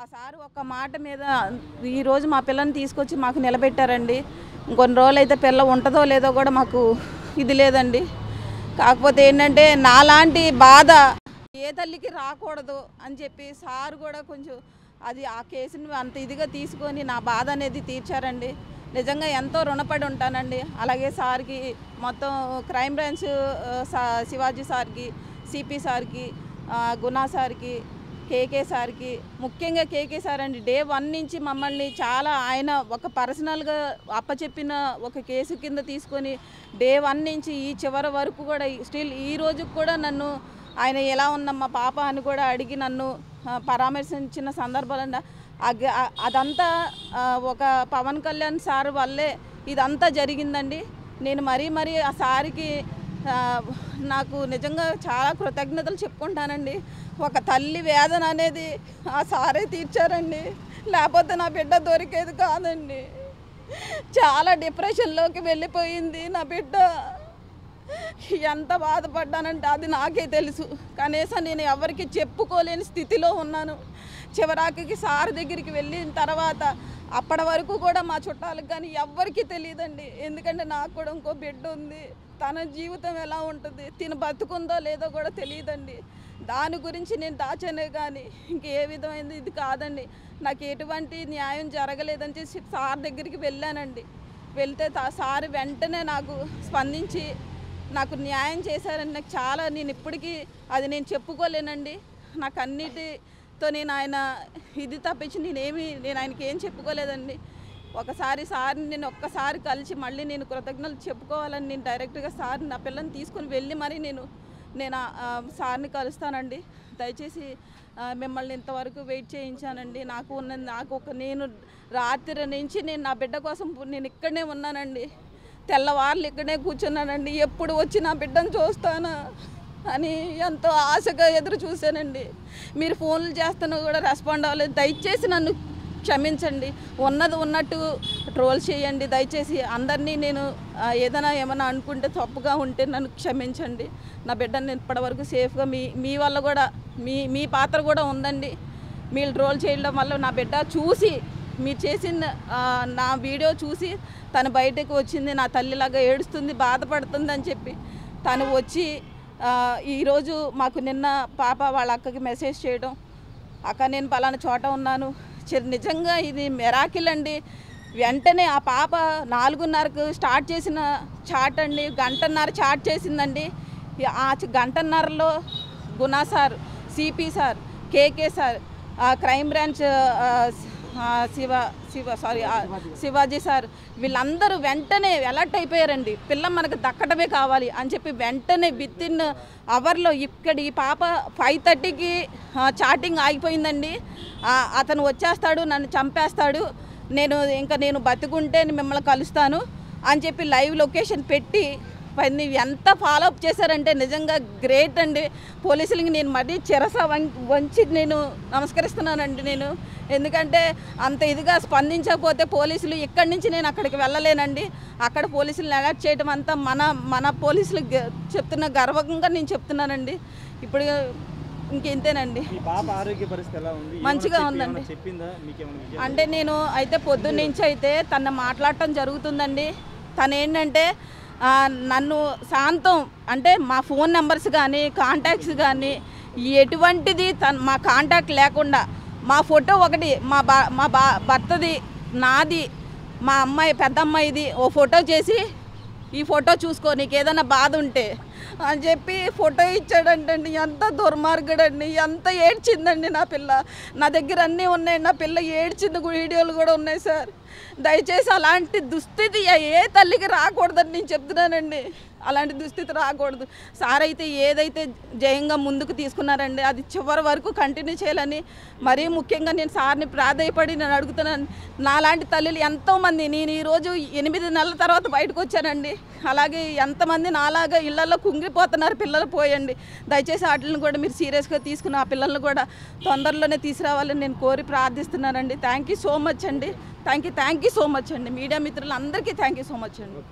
ఆ సారు ఒక మాట మీద ఈరోజు మా పిల్లని తీసుకొచ్చి మాకు నిలబెట్టారండి. ఇంకొన్ని రోజులైతే పిల్ల ఉంటుందో లేదో కూడా మాకు ఇది లేదండి. కాకపోతే ఏంటంటే నాలాంటి బాధ ఏ తల్లికి రాకూడదు అని చెప్పి సారు కూడా కొంచెం అది ఆ కేసుని అంత ఇదిగా తీసుకొని నా బాధ అనేది తీర్చారండి. నిజంగా ఎంతో రుణపడి ఉంటానండి. అలాగే సార్కి మొత్తం క్రైమ్ బ్రాంచ్ శివాజీ సార్కి, సిపి సార్కి, గుణా సార్కి, కేకే సార్కి, ముఖ్యంగా కేకే సార్ అండి. డే 1 నుంచి మమ్మల్ని చాలా ఆయన ఒక పర్సనల్గా అప్పచెప్పిన ఒక కేసు కింద తీసుకొని డే 1 నుంచి ఈ చివరి వరకు కూడా స్టిల్ ఈ రోజుకి కూడా నన్ను ఆయన ఎలా ఉందమ్మా పాప అని కూడా అడిగి నన్ను పరామర్శించిన సందర్భాలండి. అదంతా ఒక పవన్ కళ్యాణ్ సార్ వల్లే ఇదంతా జరిగిందండి. నేను మరీ ఆ సార్కి నాకు నిజంగా చాలా కృతజ్ఞతలు చెప్పుకుంటానండి. ఒక తల్లి వేదన అనేది ఆ సారే తీర్చారండి. లేకపోతే నా బిడ్డ దొరికేది కాదండి. చాలా డిప్రెషన్లోకి వెళ్ళిపోయింది నా బిడ్డ. ఎంత బాధపడ్డానంటే అది నాకే తెలుసు. కనీసం నేను ఎవరికి చెప్పుకోలేని స్థితిలో ఉన్నాను. చివరాకి సార్ దగ్గరికి వెళ్ళిన తర్వాత అప్పటి వరకు కూడా మా చుట్టాలకు కానీ ఎవ్వరికీ తెలియదండి. ఎందుకంటే నాకు కూడా ఇంకో బిడ్డ ఉంది. తన జీవితం ఎలా ఉంటుంది, తిను బతుకుందో లేదో కూడా తెలియదండి. దాని గురించి నేను దాచానే కానీ ఇంకే విధమైనది ఇది కాదండి. నాకు ఎటువంటి న్యాయం జరగలేదని చెప్పి సార్ దగ్గరికి వెళ్ళానండి. వెళ్తే సార్ వెంటనే నాకు స్పందించి నాకు న్యాయం చేశారని నాకు చాలా నేను ఇప్పటికీ అది నేను చెప్పుకోలేనండి. నాకు అన్నిటితో నేను ఆయన ఇది తప్పించి నేను ఆయనకి ఏం చెప్పుకోలేదండి. ఒకసారి సార్ని నేను ఒక్కసారి కలిసి మళ్ళీ నేను కృతజ్ఞతలు చెప్పుకోవాలని నేను డైరెక్ట్గా సార్ నా పిల్లని తీసుకొని వెళ్ళి మరి నేను సార్ని కలుస్తానండి. దయచేసి మిమ్మల్ని ఇంతవరకు వెయిట్ చేయించానండి. నేను రాత్రి నుంచి నేను నా బిడ్డ కోసం నేను ఇక్కడనే ఉన్నానండి. తెల్లవార్లు ఇక్కడే కూర్చున్నానండి. ఎప్పుడు వచ్చి నా బిడ్డను చూస్తానా అని ఎంతో ఆశగా ఎదురు చూశానండి. మీరు ఫోన్లు చేస్తున్నా కూడా రెస్పాండ్ అవ్వలేదు. దయచేసి నన్ను క్షమించండి. ఉన్నది ఉన్నట్టు ట్రోల్ చేయండి. దయచేసి అందరినీ నేను ఏమైనా అనుకుంటే తప్పుగా ఉంటే నన్ను క్షమించండి. నా బిడ్డని నేను ఇప్పటివరకు సేఫ్గా మీ వల్ల కూడా మీ పాత్ర కూడా ఉందండి. మీరు ట్రోల్ చేయడం వల్ల నా బిడ్డ చూసి మీరు చేసిన నా వీడియో చూసి తను బయటకు వచ్చింది. నా తల్లిలాగా ఏడుస్తుంది, బాధపడుతుంది అని చెప్పి తను వచ్చి ఈరోజు మాకు నిన్న పాప వాళ్ళ అక్కకి మెసేజ్ చేయడం, అక్క నేను పలానా చోట ఉన్నాను. నిజంగా ఇది మెరాకిల్ అండి. వెంటనే ఆ పాప 4:30కు స్టార్ట్ చేసిన చాట్ అండి, 1:30 చాట్ చేసిందండి. ఆ 1:30లో Guna sir, CP sir, KK sir, crime branch Shivaji sir వీళ్ళందరూ వెంటనే అలర్ట్ అయిపోయారండి. పిల్ల మనకు దక్కడమే కావాలి అని చెప్పి వెంటనే వితిన్ అవర్లో ఈ పాప 5:30కి చాటింగ్ ఆగిపోయిందండి. అతను వచ్చేస్తాడు, నన్ను చంపేస్తాడు, నేను బతుకుంటే మిమ్మల్ని కలుస్తాను అని చెప్పి లైవ్ లొకేషన్ పెట్టి ఎంత ఫాలో అప్ చేశారంటే నిజంగా గ్రేట్ అండి. పోలీసులకి నేను మరీ చిరస వంచి నేను నమస్కరిస్తున్నానండి. ఎందుకంటే అంత ఇదిగా స్పందించకపోతే పోలీసులు ఇక్కడి నుంచి నేను అక్కడికి వెళ్ళలేనండి. అక్కడ పోలీసులను అలర్ట్ చేయడం అంతా మన పోలీసులు చెప్తున్న గర్వంగా నేను చెప్తున్నానండి. ఇప్పుడు ఇంకేంతేనండి. మంచిగా ఉందండి. అంటే నేను అయితే పొద్దున్నుంచి అయితే తన మాట్లాడటం జరుగుతుందండి. తను ఏంటంటే నన్ను శాంతం అంటే మా ఫోన్ నెంబర్స్ కానీ కాంటాక్ట్స్ కానీ ఎటువంటిది మా కాంటాక్ట్ లేకుండా మా ఫోటో ఒకటి మా భర్తది, నాది, మా అమ్మాయి పెద్ద అమ్మాయిది ఓ ఫోటో చేసి ఈ ఫోటో చూసుకో నీకు ఏదైనా బాధ ఉంటే అని చెప్పి ఫోటో ఇచ్చాడంటండి. ఎంత దుర్మార్గుడండి. ఎంత ఏడ్చిందండి నా పిల్ల. నా దగ్గర అన్నీ ఉన్నాయి. నా పిల్ల ఏడ్చింది వీడియోలు కూడా ఉన్నాయి సార్. దయచేసి అలాంటి దుస్థితి ఏ తల్లికి రాకూడదని నేను చెప్తున్నానండి. అలాంటి దుస్థితి రాకూడదు. సార్ అయితే ఏదైతే జయంగా ముందుకు తీసుకున్నారండి అది చివరి వరకు కంటిన్యూ చేయాలని మరీ ముఖ్యంగా నేను సార్ని ప్రాధేయపడి నేను అడుగుతున్నాను. నాలాంటి తల్లులు ఎంతోమంది, నేను ఈరోజు 8 నెలల తర్వాత బయటకు వచ్చానండి. అలాగే ఎంతమంది నాలాగా ఇళ్లలో కుంగిపోతున్నారు పిల్లలు పోయండి. దయచేసి వాటిని కూడా మీరు సీరియస్గా తీసుకుని ఆ పిల్లల్ని కూడా తొందరలోనే తీసుకురావాలని నేను కోరి ప్రార్థిస్తున్నానండి. థ్యాంక్ యూ సో మచ్ అండి. థ్యాంక్ యూ సో మచ్ అండి. మీడియా మిత్రులందరికీ థ్యాంక్ యూ సో మచ్ అండి.